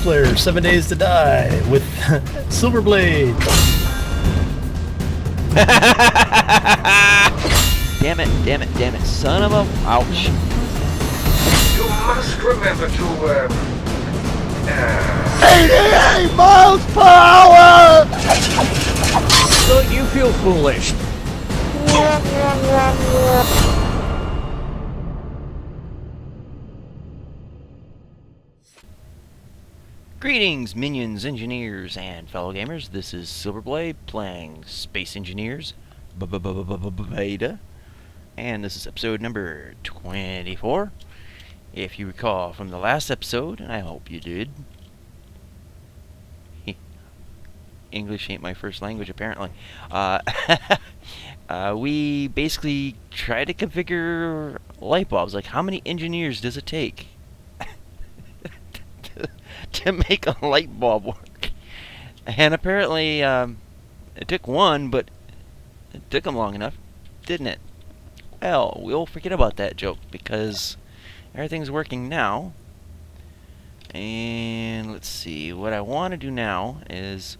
multiplayer 7 Days to Die with Silverblade. Damn it, son of a... Ouch. You must remember to, 88 miles per hour! Don't you feel foolish? Greetings, minions, engineers, and fellow gamers. This is Silverblade playing Space Engineers Beta, and this is episode number 24. If you recall from the last episode, and I hope you did, English ain't my first language apparently. We basically tried to configure light bulbs. Like, how many engineers does it take to make a light bulb work? And apparently it took one, but it took them long enough, didn't it? Well, we'll forget about that joke because everything's working now. And let's see, what I want to do now is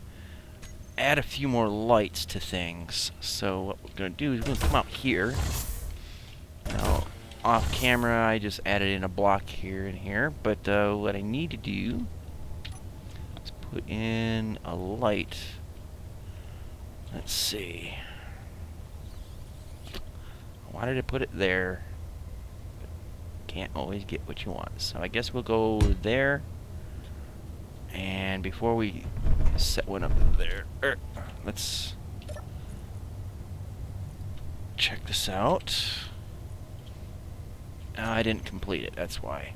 add a few more lights to things. So what we're going to do is we're going to come out here. Now, off camera I just added in a block here and here, but what I need to do is put in a light. Let's see, I wanted to put it there, but can't always get what you want, so I guess we'll go there. And before we set one up there, let's check this out. Oh, I didn't complete it, that's why.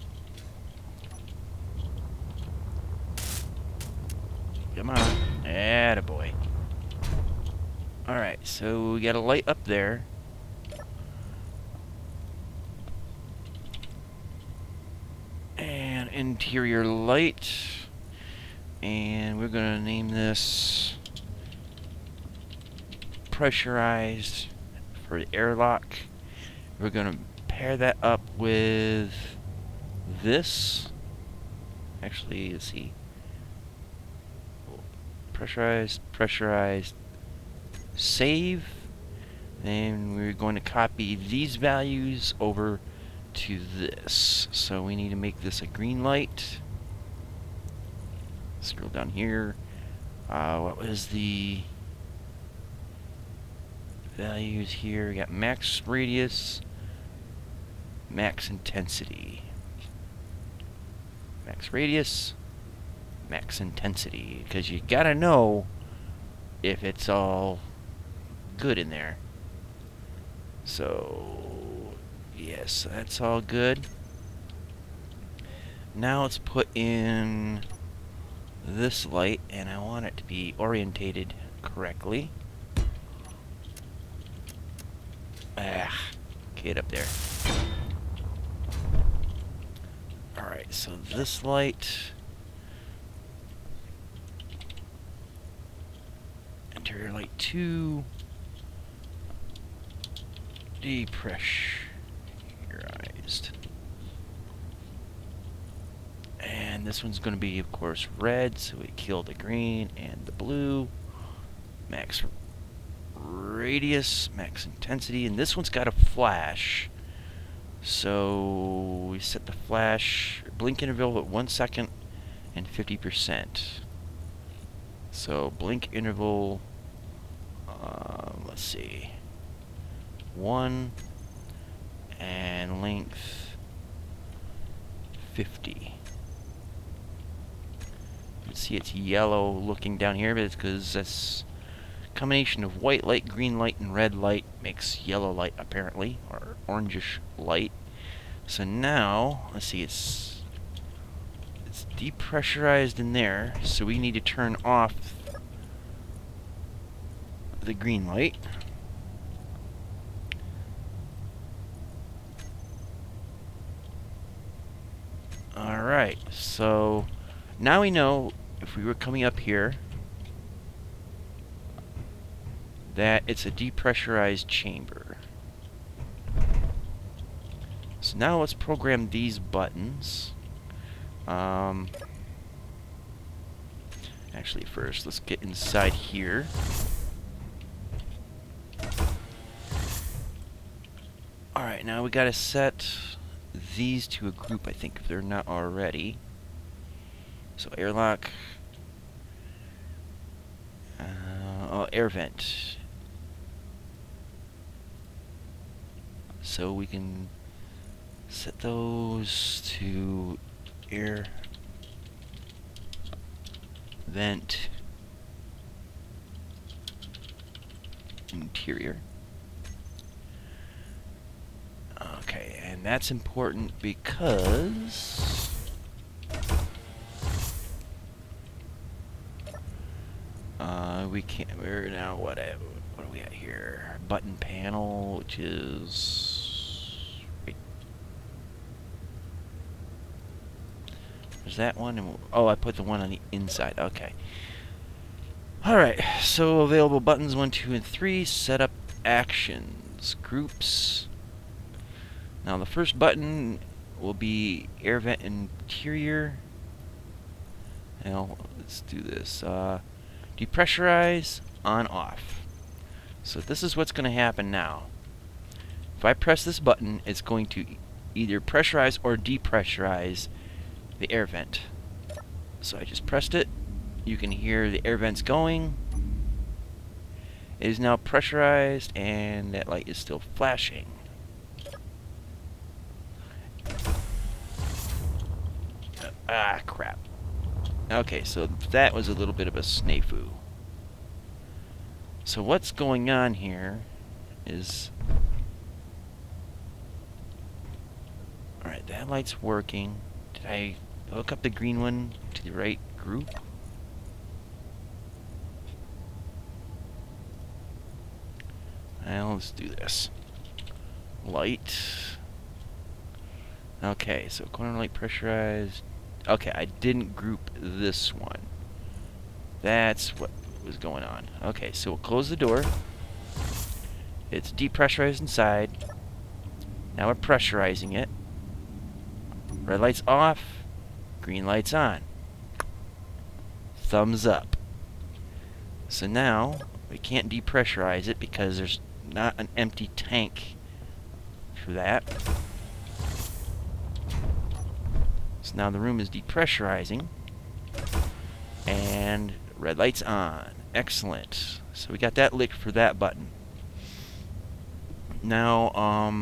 Come on, attaboy. Alright, so we got a light up there. And interior light. And we're going to name this pressurized for the airlock. We're going to pair that up with this. Actually, let's see. Pressurized, save. Then we're going to copy these values over to this. So we need to make this a green light. Scroll down here. What was the values here? We got max radius, max intensity. Max radius, max intensity. Because you gotta know if it's all good in there. So, yes, that's all good. Now let's put in this light, and I want it to be orientated correctly. Get up there. Alright, so this light, interior light 2, depressurized. And this one's going to be, of course, red, so we kill the green and the blue. Max radius, max intensity, and this one's got a flash. So we set the flash blink interval at 1 second and 50%. So blink interval, let's see, 1, and length 50. See, it's yellow looking down here, but it's because this combination of white light, green light, and red light makes yellow light, apparently, or orangish light. So now, let's see, it's depressurized in there, so we need to turn off the green light. Alright, so now we know if we were coming up here that it's a depressurized chamber. So now let's program these buttons. Actually, first, let's get inside here. Alright, now we gotta set these to a group, I think, if they're not already. So, airlock. Oh, air vent. So we can set those to air vent interior. Okay, and that's important because we can't. We're now what are we at here? Button panel, which is right. There's that one, and oh, I put the one on the inside. Okay. All right. So available buttons 1, 2, and 3. Setup actions groups. Now the first button will be air vent interior. Now let's do this. Depressurize on off. So this is what's going to happen now. If I press this button, it's going to either pressurize or depressurize the air vent. So I just pressed it. You can hear the air vents going. It is now pressurized, and that light is still flashing. Ah, crap. Okay, so that was a little bit of a snafu. So what's going on here is... Alright, that light's working. Did I hook up the green one to the right group? Well, let's do this. Light. Okay, so corner light pressurized. Okay, I didn't group this one. That's what was going on. Okay, so we'll close the door. It's depressurized inside. Now we're pressurizing it. Red light's off. Green light's on. Thumbs up. So now we can't depressurize it because there's not an empty tank for that. So now the room is depressurizing, and red light's on. Excellent. So we got that lit for that button. Now,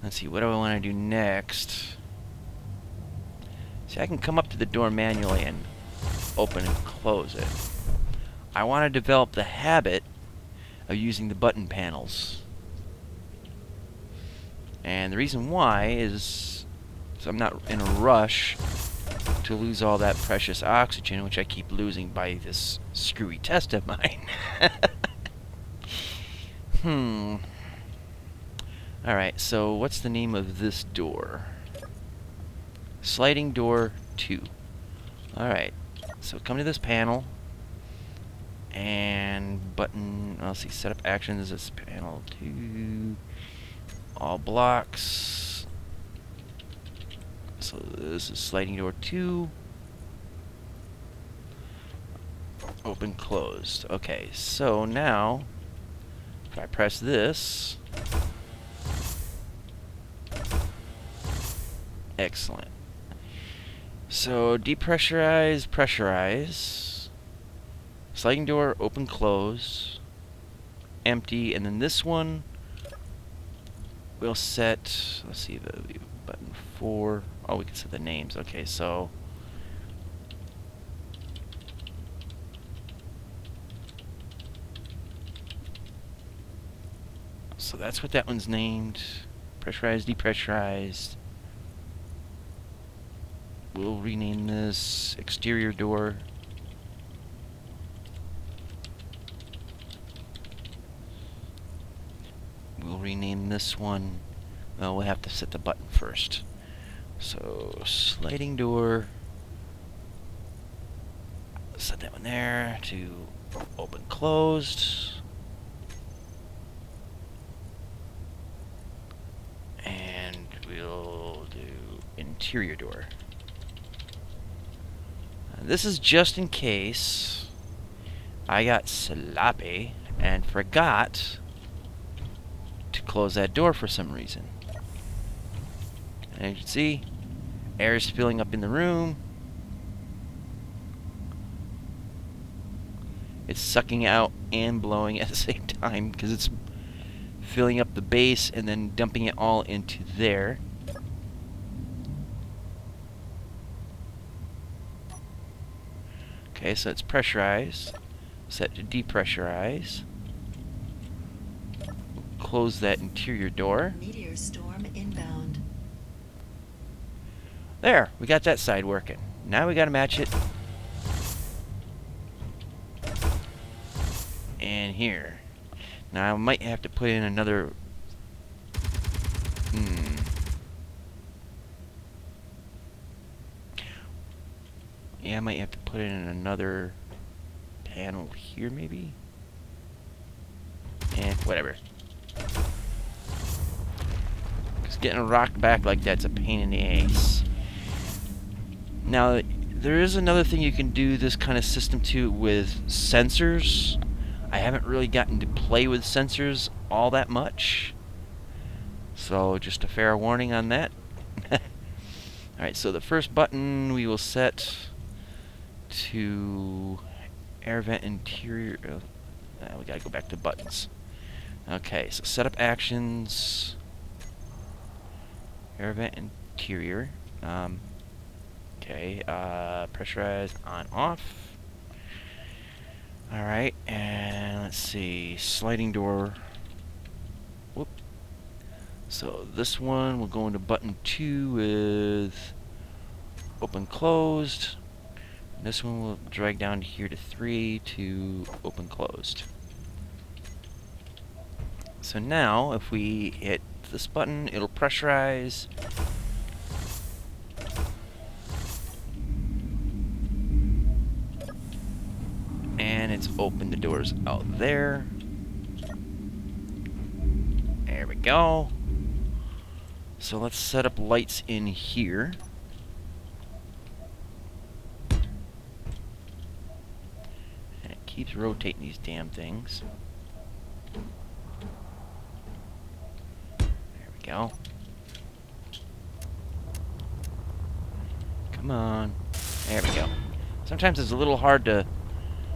let's see, what do I want to do next? See, I can come up to the door manually and open and close it. I want to develop the habit of using the button panels. And the reason why is so I'm not in a rush to lose all that precious oxygen, which I keep losing by this screwy test of mine. Alright, so what's the name of this door? Sliding door 2. Alright, so come to this panel, and button, let's see, setup actions is panel 2, all blocks. So this is sliding door 2. Open, closed. Okay, so now if I press this, excellent. So depressurize, pressurize, sliding door, open, close, empty, and then this one we'll set, let's see, the button 4. Oh, we can set the names. Okay, so that's what that one's named. Pressurized, depressurized. We'll rename this exterior door. We'll rename this one. Well, we'll have to set the button first. So, sliding door. Set that one there to open, closed. And we'll do interior door. This is just in case I got sloppy and forgot to close that door for some reason. And as you can see, air is filling up in the room. It's sucking out and blowing at the same time because it's filling up the base and then dumping it all into there. Okay, so it's pressurized. Set to depressurize. Close that interior door. Meteor storm inbound. There, we got that side working. Now we gotta match it. And here. Now I might have to put in another... Yeah, I might have to put in another panel here, maybe? Whatever. Because getting a rock back like that's a pain in the ass. Now, there is another thing you can do this kind of system to with sensors. I haven't really gotten to play with sensors all that much. So, just a fair warning on that. Alright, so the first button we will set to air vent interior. We gotta go back to buttons. Okay, so setup actions, air vent interior. Okay, pressurized on off. Alright, and let's see, sliding door. Whoop. So this one will go into button 2 with open closed. This one will drag down here to 3 to open closed. So now, if we hit this button, it'll pressurize. And it's opened the doors out there. There we go. So let's set up lights in here. Keeps rotating these damn things. There we go. Come on. There we go. Sometimes it's a little hard to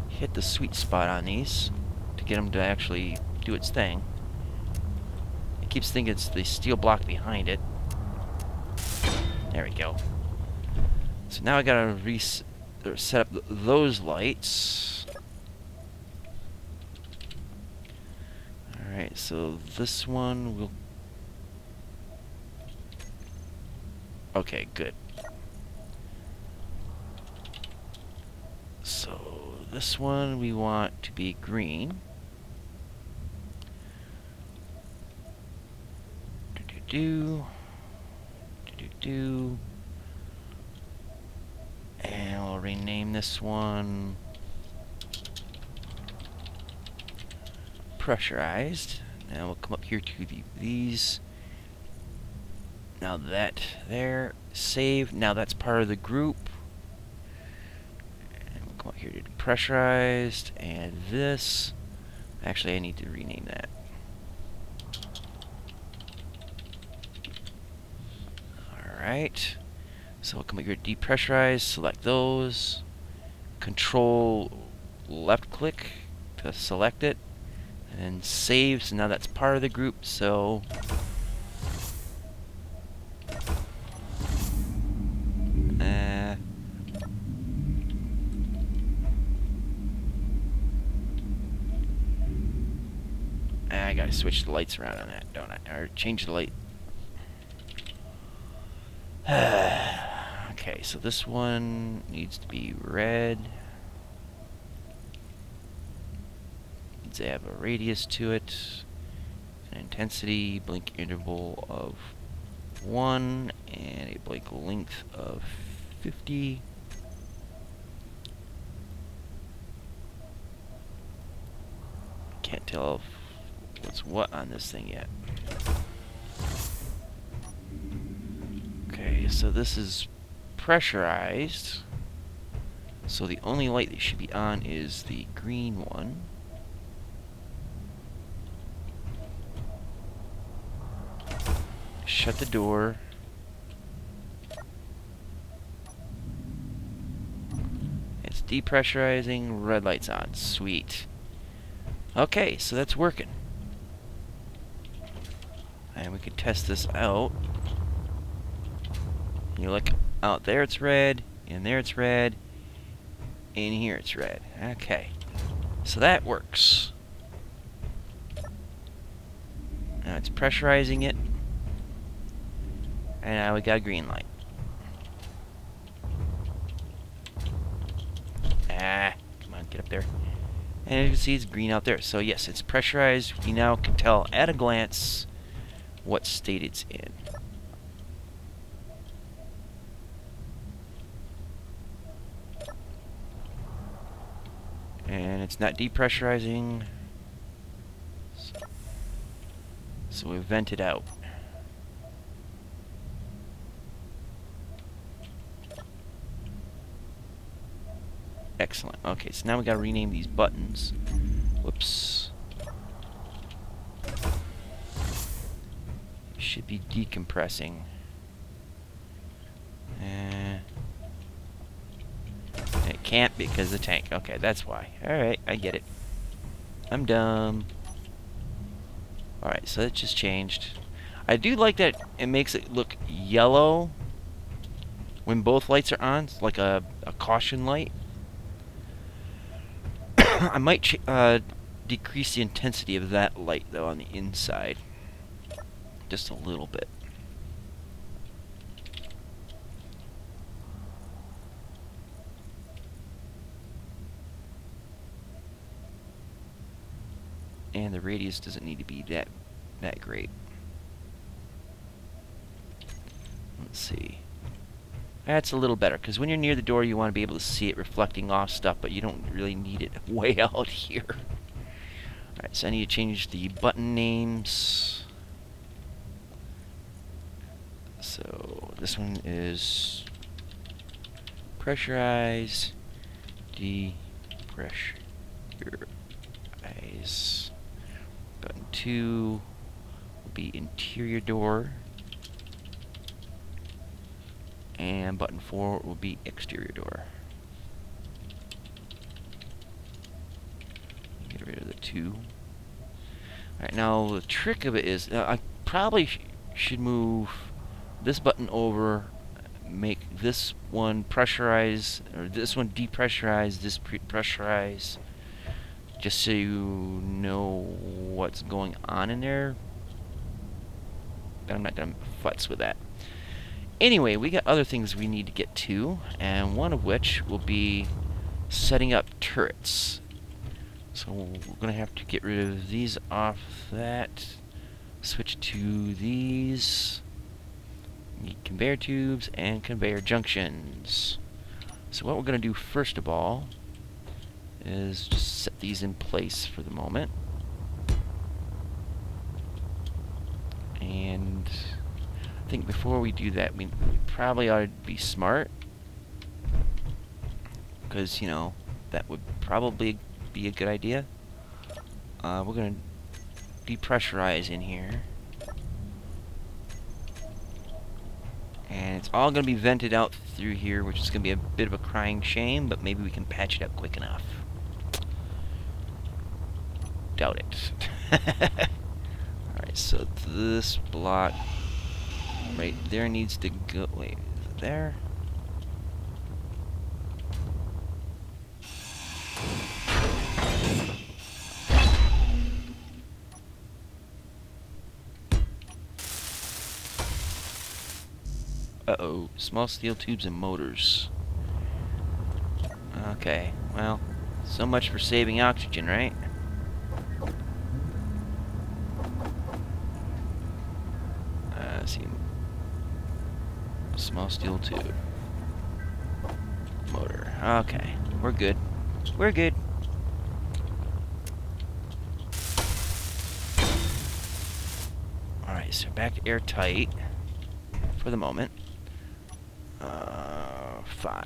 hit the sweet spot on these to get them to actually do its thing. It keeps thinking it's the steel block behind it. There we go. So now I gotta set up those lights. Alright, so this one will... Okay, good. So this one we want to be green. And we'll rename this one pressurized. Now we'll come up here to these. Now that there, save. Now that's part of the group. And we'll come up here to pressurized, and this. Actually, I need to rename that. Alright. So we'll come up here to depressurize, select those. Control left click to select it. And save, so now that's part of the group, so... I gotta switch the lights around on that, don't I? Or change the light. Okay, so this one needs to be red. Needs to have a radius to it, an intensity, blink interval of 1, and a blink length of 50. Can't tell what's what on this thing yet. Okay, so this is pressurized. So the only light that should be on is the green one. Shut the door. It's depressurizing, red light's on. Sweet. Okay, so that's working. And we could test this out. You look out there, it's red. In there, it's red. In here, it's red. Okay. So that works. Now it's pressurizing it. And now we got a green light. Ah, come on, get up there. And as you can see, it's green out there. So yes, it's pressurized. We now can tell at a glance what state it's in. And it's not depressurizing. So we vent it out. Excellent. Okay, so now we gotta rename these buttons. Whoops. Should be decompressing. It can't because the tank. Okay, that's why. Alright, I get it. I'm dumb. Alright, so that just changed. I do like that it makes it look yellow when both lights are on. It's like a caution light. I might decrease the intensity of that light, though, on the inside. Just a little bit. And the radius doesn't need to be that great. Let's see. That's a little better, because when you're near the door, you want to be able to see it reflecting off stuff, but you don't really need it way out here. Alright, so I need to change the button names. So this one is pressurized, depressurize. Button 2 will be interior door. And button 4 will be exterior door. Get rid of the 2. Alright, now the trick of it is, I probably should move this button over, make this one pressurize, or this one depressurize, this pressurize, just so you know what's going on in there. But I'm not going to futz with that. Anyway, we got other things we need to get to, and one of which will be setting up turrets. So we're going to have to get rid of these off that, switch to these, need conveyor tubes and conveyor junctions. So what we're going to do first of all is just set these in place for the moment. And I think before we do that, we probably ought to be smart, because, you know, that would probably be a good idea. We're going to depressurize in here. And it's all going to be vented out through here, which is going to be a bit of a crying shame, but maybe we can patch it up quick enough. Doubt it. Alright, so this block right there needs to go. Wait, is it there? Uh-oh, small steel tubes and motors. Okay, well, so much for saving oxygen, right? Let's see. Small steel tube. Motor. Okay, we're good. We're good. Alright, so back to airtight for the moment. 5.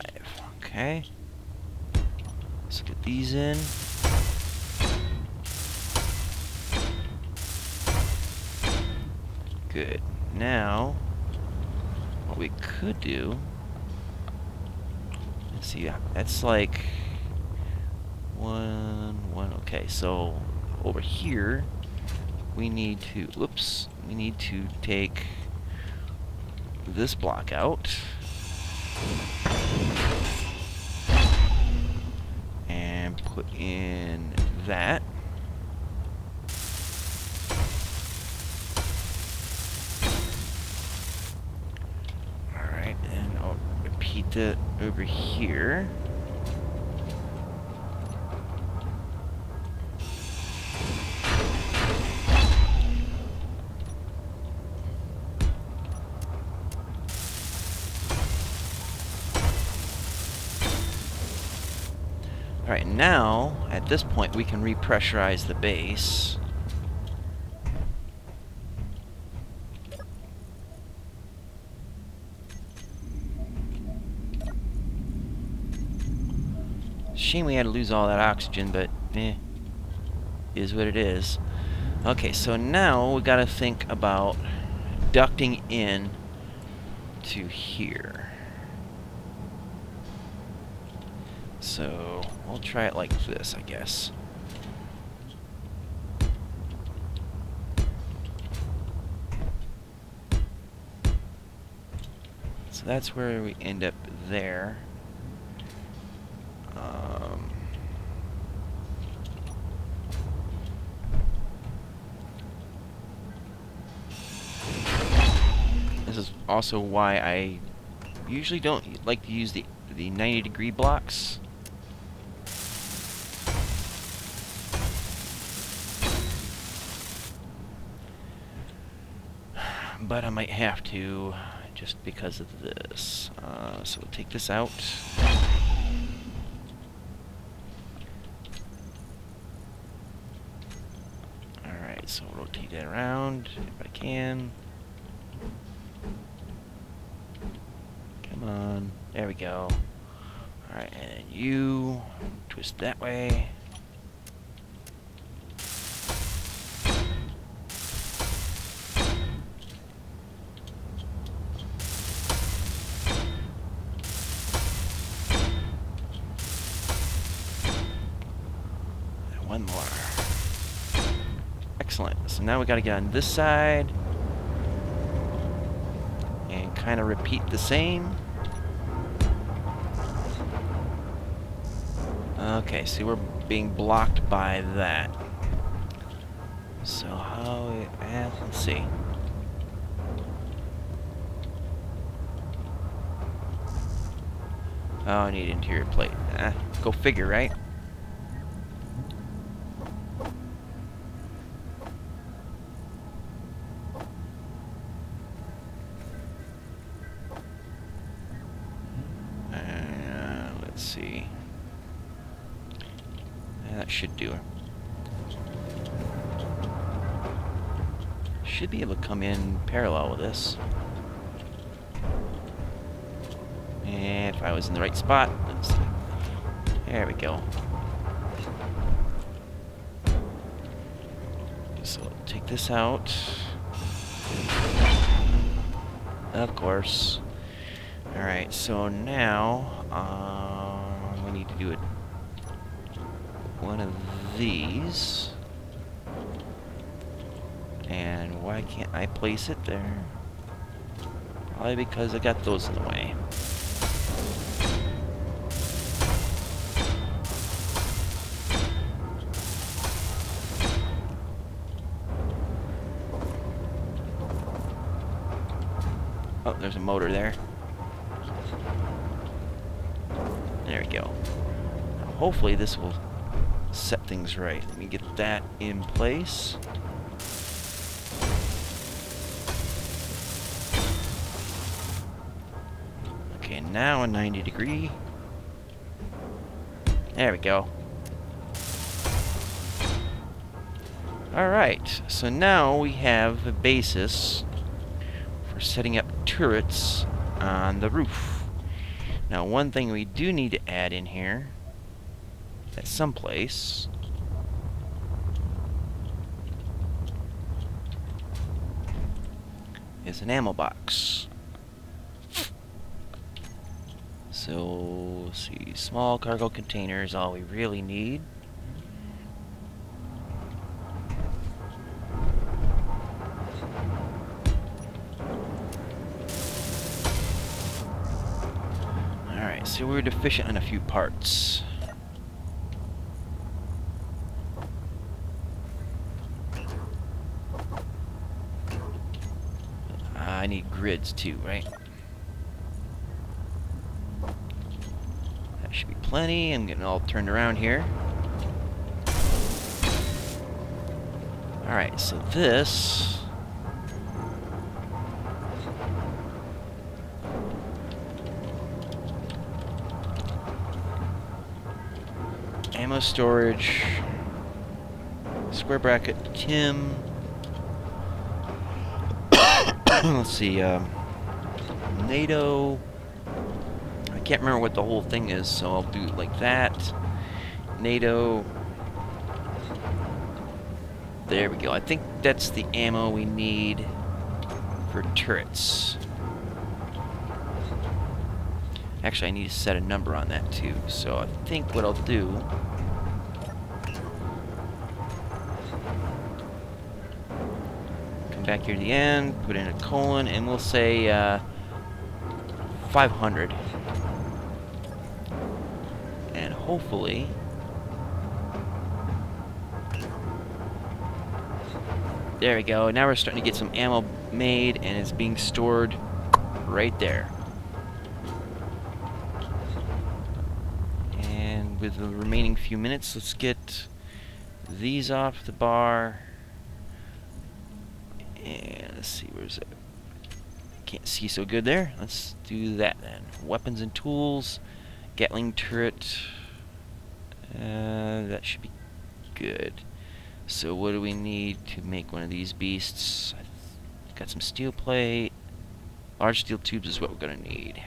Okay. Let's get these in. Good. Now, what we could do, let's see, that's like one, okay, so over here, we need to, whoops, we need to take this block out. And put in that. Alright, and I'll repeat that over here. Alright, now, at this point, we can repressurize the base. Shame we had to lose all that oxygen, but is what it is. Okay, so now we gotta think about ducting in to here. So we'll try it like this, I guess. So that's where we end up there. This is also why I usually don't like to use the 90-degree blocks. But I might have to, just because of this. So we'll take this out. Alright, so rotate it around if I can. Come on. There we go. Alright, and you twist that way. One more. Excellent. So now we got to get on this side and kind of repeat the same. Okay, so we're being blocked by that. So how? Let's see. Oh, I need interior plate. Go figure, right? Let's see. That should do it. Should be able to come in parallel with this. And if I was in the right spot, let's see. There we go. So take this out. Of course. Alright, so now we need to do it. One of these. And why can't I place it there? Probably because I got those in the way. Oh, there's a motor there. There we go. Now, hopefully this will set things right. Let me get that in place. Okay, now a 90-degree. There we go. Alright, so now we have a basis for setting up turrets on the roof. Now, one thing we do need to add in here at some place. Is an ammo box. So, let's see, small cargo container is all we really need. Alright, so we're deficient on a few parts. I need grids too, right? That should be plenty. I'm getting all turned around here. Alright, so this... ammo storage. Square bracket, Tim. Let's see, NATO. I can't remember what the whole thing is, so I'll do it like that. NATO. There we go. I think that's the ammo we need for turrets. Actually, I need to set a number on that too. So I think what I'll do... back here to the end, put in a colon, and we'll say 500. And hopefully there we go. Now we're starting to get some ammo made, and it's being stored right there. And with the remaining few minutes, let's get these off the bar. And let's see, where's it? Can't see so good there. Let's do that then. Weapons and tools, Gatling turret. That should be good. So what do we need to make one of these beasts? Got some steel plate. Large steel tubes is what we're gonna need.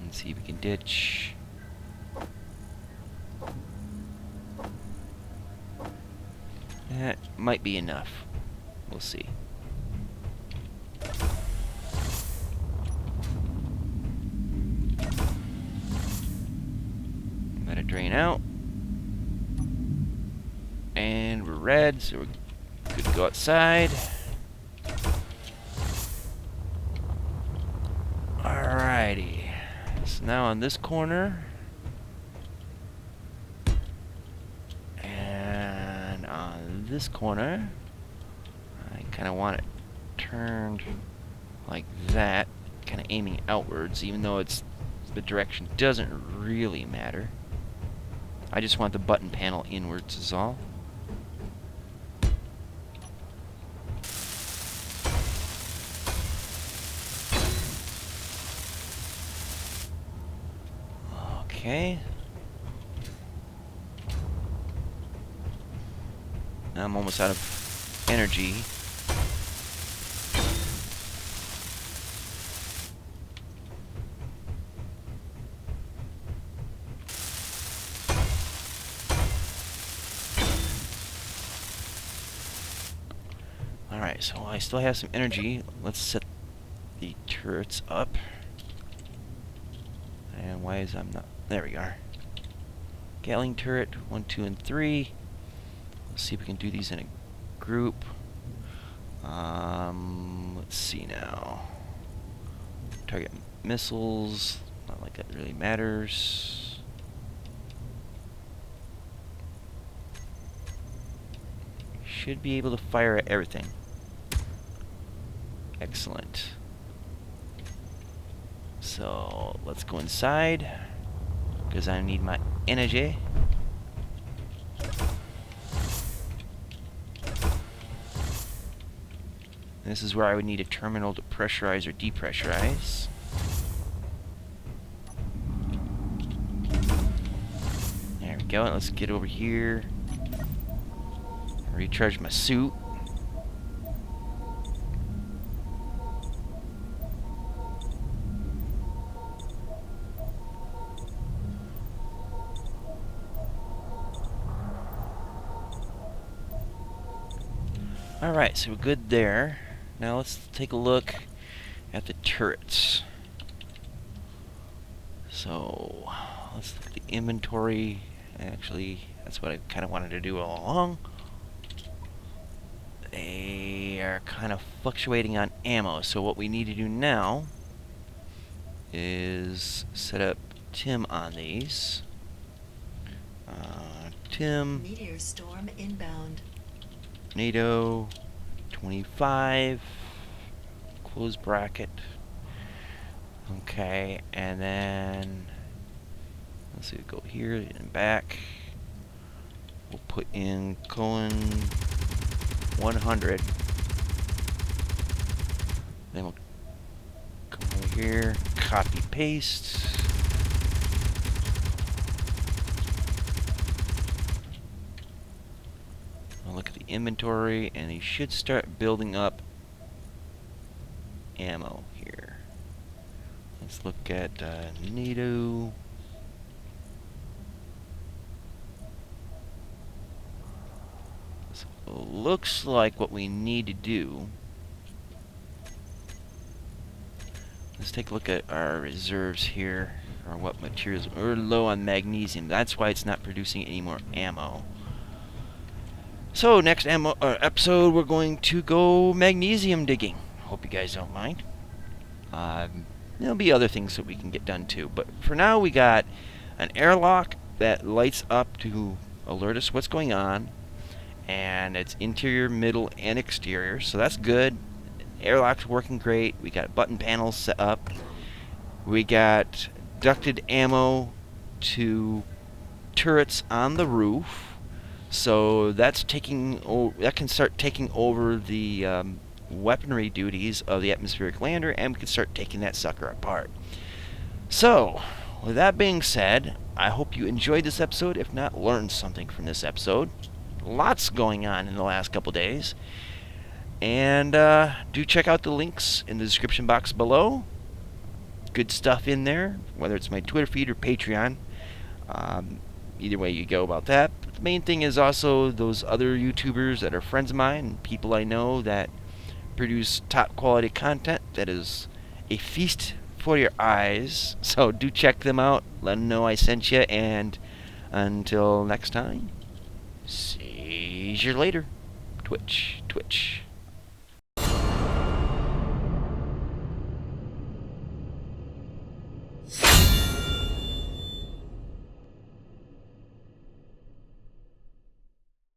Let's see if we can ditch. That might be enough. We'll see. Let it drain out. And we're red, so we're good to go outside. Alrighty. So now on this corner. This corner, I kind of want it turned like that, kind of aiming outwards, even though it's the direction doesn't really matter. I just want the button panel inwards is all. Okay. I'm almost out of energy. Alright, so I still have some energy. Let's set the turrets up. And why is I'm not... There we are. Gatling turret, 1, 2, and 3. Let's see if we can do these in a group. Let's see now. Target missiles. Not like that really matters. Should be able to fire at everything. Excellent. So let's go inside because I need my energy. This is where I would need a terminal to pressurize or depressurize. There we go. Let's get over here. Recharge my suit. Alright, so we're good there. Now let's take a look at the turrets. So, let's look at the inventory. Actually, that's what I kind of wanted to do all along. They are kind of fluctuating on ammo, so what we need to do now is set up Tim on these. Tim, Meteor storm inbound. NATO, 25, close bracket. Okay, and then let's see, go here and back. We'll put in colon 100. Then we'll come over here, copy paste. I'll look at the inventory, and you should start building up ammo here. Let's look at NATO. So looks like what we need to do. Let's take a look at our reserves here, or what materials. We're low on magnesium. That's why it's not producing any more ammo. So next episode, we're going to go magnesium digging. Hope you guys don't mind. There'll be other things that we can get done too, but for now we got an airlock that lights up to alert us what's going on, and it's interior, middle, and exterior, so that's good. Airlock's working great. We got button panels set up. We got ducted ammo to turrets on the roof. So that's that can start taking over the weaponry duties of the atmospheric lander, and we can start taking that sucker apart. So, with that being said, I hope you enjoyed this episode. If not, learned something from this episode. Lots going on in the last couple days. And do check out the links in the description box below. Good stuff in there, whether it's my Twitter feed or Patreon. Either way you go about that. But the main thing is also those other YouTubers that are friends of mine and people I know that produce top quality content that is a feast for your eyes. So do check them out. Let them know I sent you. And until next time, see you later. Twitch, Twitch.